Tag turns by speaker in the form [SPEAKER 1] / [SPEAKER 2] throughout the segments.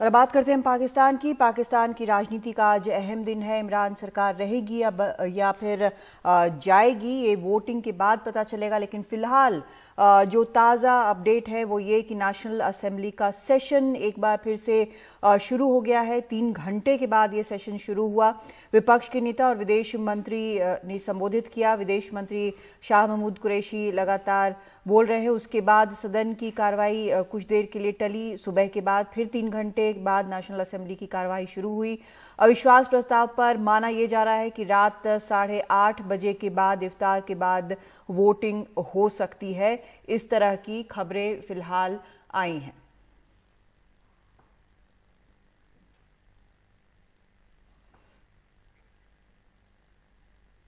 [SPEAKER 1] और बात करते हैं पाकिस्तान की राजनीति का आज अहम दिन है। इमरान सरकार रहेगी या फिर जाएगी, ये वोटिंग के बाद पता चलेगा। लेकिन फिलहाल जो ताज़ा अपडेट है वो ये कि नेशनल असेंबली का सेशन एक बार फिर से शुरू हो गया है। 3 घंटे के बाद ये सेशन शुरू हुआ। विपक्ष के नेता और विदेश मंत्री ने संबोधित किया। विदेश मंत्री शाह महमूद कुरैशी लगातार बोल रहे हैं। उसके बाद सदन की कार्रवाई कुछ देर के लिए टली। सुबह के बाद फिर 3 घंटे के बाद नेशनल असेंबली की कार्रवाई शुरू हुई। अविश्वास प्रस्ताव पर माना यह जा रहा है कि रात 8:30 बजे के बाद, इफ्तार के बाद वोटिंग हो सकती है। इस तरह की खबरें फिलहाल आई हैं।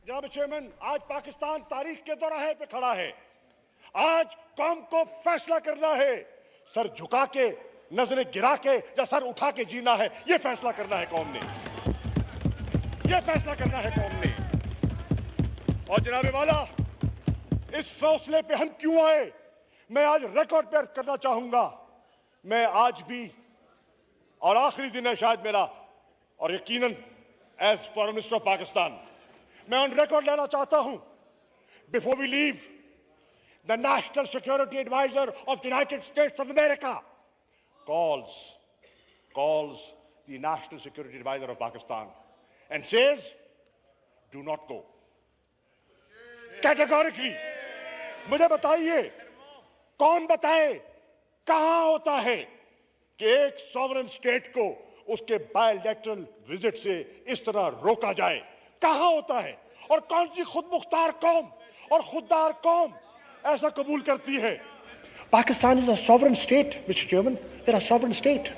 [SPEAKER 2] जनाब चेयरमैन, आज पाकिस्तान तारीख के दोराहे पे खड़ा है। आज कौम को फैसला करना है, सर झुका के, नजरें गिरा के या सर उठा के जीना है। यह फैसला करना है कौम ने, यह फैसला करना है कौम ने। और जनाब वाला, इस फैसले पे हम क्यों आए, मैं आज रिकॉर्ड पे अर्ज करना चाहूंगा। मैं आज भी, और आखिरी दिन है शायद मेरा, और यकीनन as foreign minister of Pakistan मैं ऑन रिकॉर्ड लेना चाहता हूं, before we leave, the national security adviser of the United States of America calls the National Security Advisor of Pakistan and says, do not go. Categorically. मुझे बताइए, कौन बताए, कहां होता है कि एक सॉवरेन स्टेट को उसके बायलैटरल विजिट से इस तरह रोका जाए? कहां होता है? और कौन सी खुद मुख्तार कौम और खुददार कौम ऐसा कबूल करती है? Pakistan is a sovereign state, Mr. Chairman. They're a sovereign state.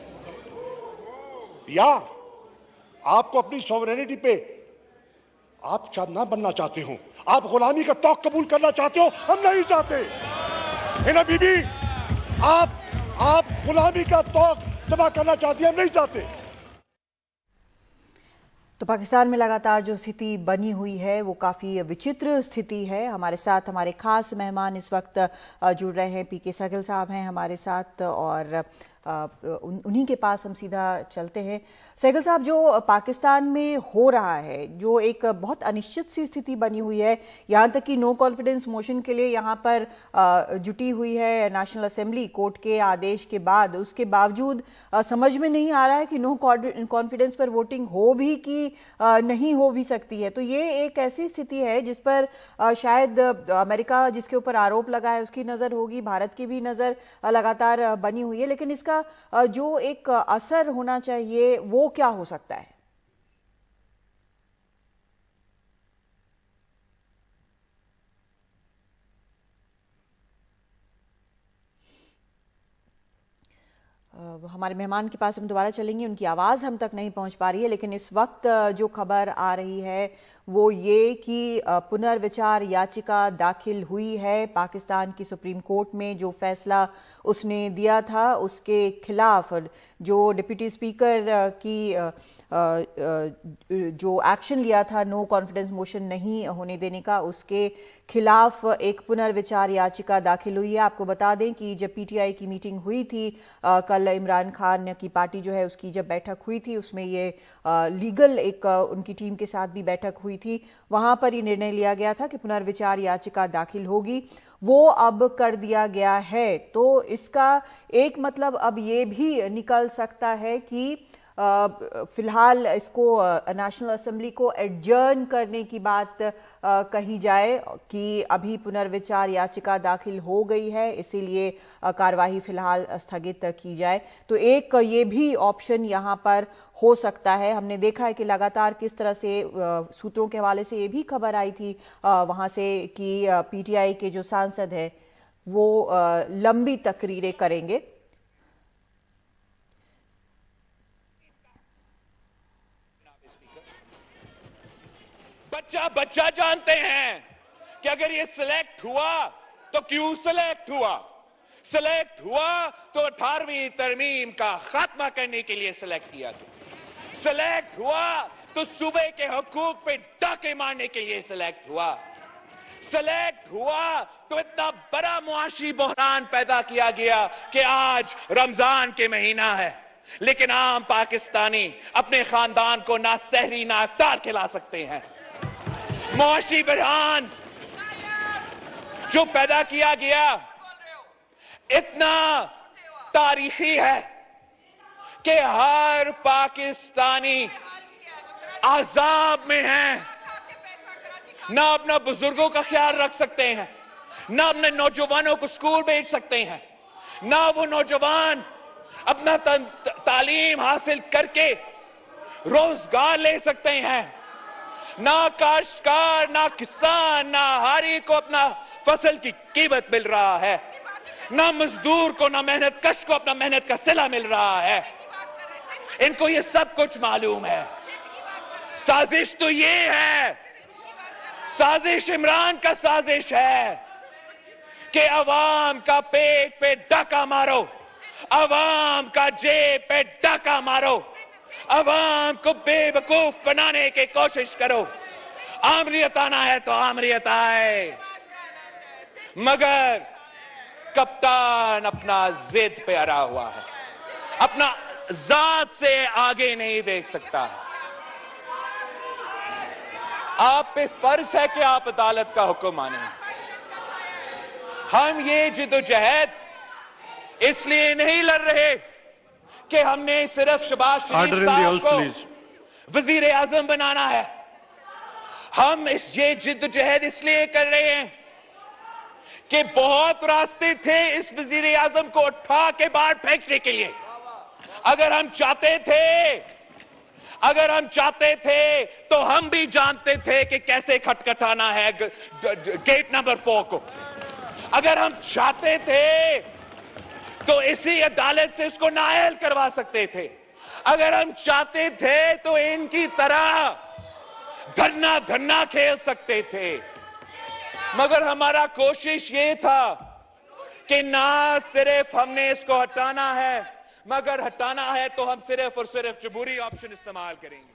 [SPEAKER 2] यार, आपको अपनी सॉवरेनिटी पे आप ना बनना चाहते हो, आप गुलामी का तौक कबूल करना चाहते हो, हम नहीं चाहते। है ना बीबी, आप गुलामी का तौक जमा करना चाहती है, हम नहीं चाहते।
[SPEAKER 1] तो पाकिस्तान में लगातार जो स्थिति बनी हुई है वो काफ़ी विचित्र स्थिति है। हमारे साथ हमारे खास मेहमान इस वक्त जुड़ रहे हैं। पीके सहगल साहब हैं हमारे साथ और उन्हीं के पास हम सीधा चलते हैं। सहगल साहब, जो पाकिस्तान में हो रहा है, जो एक बहुत अनिश्चित सी स्थिति बनी हुई है, यहाँ तक कि नो कॉन्फिडेंस मोशन के लिए यहाँ पर जुटी हुई है नेशनल असेंबली कोर्ट के आदेश के बाद। उसके बावजूद समझ में नहीं आ रहा है कि नो कॉन्फिडेंस पर वोटिंग हो भी कि नहीं हो भी सकती है। तो ये एक ऐसी स्थिति है जिस पर शायद अमेरिका जिसके ऊपर आरोप लगा है उसकी नज़र होगी, भारत की भी नज़र लगातार बनी हुई है। लेकिन इसका जो एक असर होना चाहिए वो क्या हो सकता है? हमारे मेहमान के पास हम दोबारा चलेंगे, उनकी आवाज़ हम तक नहीं पहुंच पा रही है। लेकिन इस वक्त जो खबर आ रही है वो ये कि पुनर्विचार याचिका दाखिल हुई है पाकिस्तान की सुप्रीम कोर्ट में। जो फैसला उसने दिया था उसके खिलाफ, जो डिप्टी स्पीकर की जो एक्शन लिया था नो कॉन्फिडेंस मोशन नहीं होने देने का, उसके खिलाफ एक पुनर्विचार याचिका दाखिल हुई है। आपको बता दें कि जब पीटीआई की मीटिंग हुई थी कल, इमरान खान की पार्टी जो है उसकी जब बैठक हुई थी उसमें ये लीगल एक उनकी टीम के साथ भी बैठक हुई थी। वहां पर ये निर्णय लिया गया था कि पुनर्विचार याचिका दाखिल होगी, वो अब कर दिया गया है। तो इसका एक मतलब अब ये भी निकल सकता है कि फिलहाल इसको नेशनल असेंबली को एडजर्न करने की बात कही जाए कि अभी पुनर्विचार याचिका दाखिल हो गई है, इसीलिए कार्यवाही फिलहाल स्थगित की जाए। तो एक ये भी ऑप्शन यहाँ पर हो सकता है। हमने देखा है कि लगातार किस तरह से सूत्रों के हवाले से ये भी खबर आई थी वहाँ से कि पीटीआई के जो सांसद है वो लंबी तकरीरें करेंगे।
[SPEAKER 3] बच्चा जानते हैं कि अगर ये सिलेक्ट हुआ तो क्यों सिलेक्ट हुआ। सिलेक्ट हुआ तो 18वीं तरमीम का खात्मा करने के लिए सिलेक्ट किया गया। सिलेक्ट हुआ तो सूबे के हुकूक पे डाके मारने के लिए सिलेक्ट हुआ। सिलेक्ट हुआ तो इतना बड़ा मुआशी बहरान पैदा किया गया कि आज रमजान के महीना है, लेकिन आम पाकिस्तानी अपने खानदान को ना सहरी ना इफ्तार खिला सकते हैं। मुआशी बहरान जो पैदा किया गया इतना तारीखी है कि हर पाकिस्तानी आजाब में है, ना अपना बुजुर्गों का ख्याल रख सकते हैं, ना अपने नौजवानों को स्कूल भेज सकते हैं, ना वो नौजवान अपना तालीम हासिल करके रोजगार ले सकते हैं, ना काश्तकार ना किसान ना हारी को अपना फसल की कीमत मिल रहा है, ना मजदूर को ना मेहनत कश को अपना मेहनत का सिला मिल रहा है। इनको ये सब कुछ मालूम है। साजिश तो ये है, साजिश इमरान का साजिश है कि अवाम का पेट पे डाका मारो, अवाम का जेब पे डाका मारो, अवाम को बेवकूफ बनाने की कोशिश करो। आमरीत आना है तो आमरीत आए, मगर कप्तान अपना जिद पे अड़ा हुआ है, अपना जात से आगे नहीं देख सकता। आप पे फर्ज है कि आप अदालत का हुक्म माने। हम ये जिद्दोजहद इसलिए नहीं लड़ रहे कि हमने सिर्फ शहबाज शरीफ साहब को वजीर आजम बनाना है। हम ये जिद्दोजहद इसलिए कर रहे हैं कि बहुत रास्ते थे इस वजीर आजम को उठा के बाहर फेंकने के लिए। अगर हम चाहते थे तो हम भी जानते थे कि कैसे खटखटाना है गेट नंबर 4 को। अगर हम चाहते थे तो इसी अदालत से इसको नाअहल करवा सकते थे। अगर हम चाहते थे तो इनकी तरह धन्ना खेल सकते थे। मगर हमारा कोशिश ये था कि ना सिर्फ हमने इसको हटाना है, मगर हटाना है तो हम सिर्फ और सिर्फ जमहूरी ऑप्शन इस्तेमाल करेंगे।